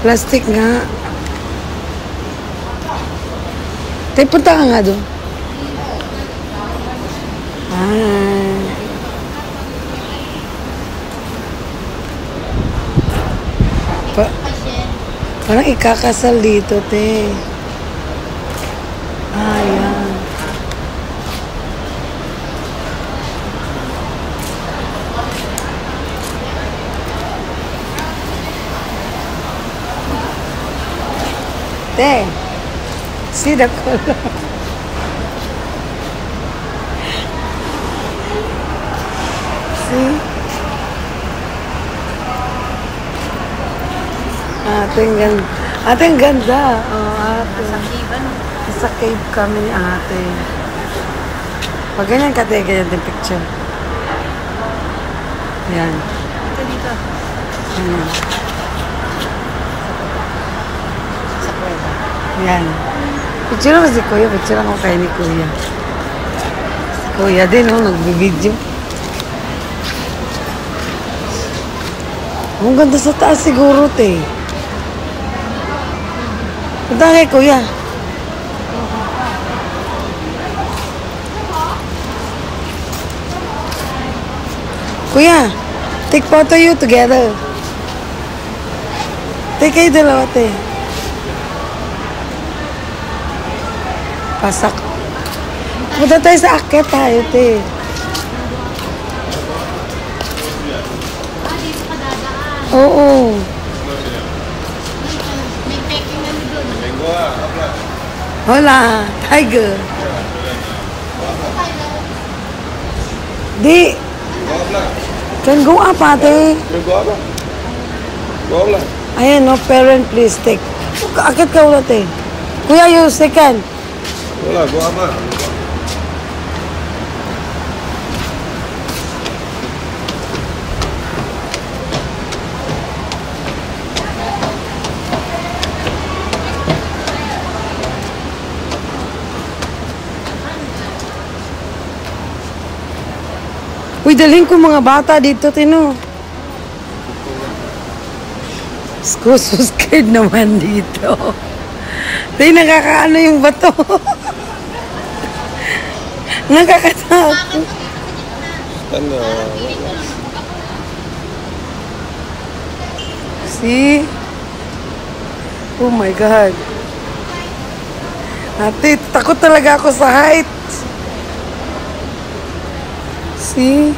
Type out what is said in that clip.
Plastic nga. Tay, punta ka nga doon. Parang ikakasal dito, te. Ayan. Te, see the color. See? Ate, ang ganda. Oh, ate. Sa cave kami ni ate. Pag ganyan ka, te, ganyan din picture. Yan. Ito dito. Yan. Sa kuweba. Yan. Picture mo si Kuya. Picture mo kayo ni Kuya. Si Kuya din, oh, nagbibideo. Ang ganda sa taas siguro, te. Punta kay Kuya. Kuya, take photo you together. Take kayo dalawa, te. Pasak. Punta tayo sa akit tayo, te. Dito ka dadaan. Oo. May peking ano doon. Hola, tiger. Di. Can go up, ate. Ayan, no, parent, please take. Akit ka ulit, eh. Kuya, you second. Wala, go up. Uy, dalhin ko mga bata dito, Tino. So scared naman dito. Tay, nakakaano yung bato. Nakakatakot. See? Oh my God. Ate, takot talaga ako sa height. See?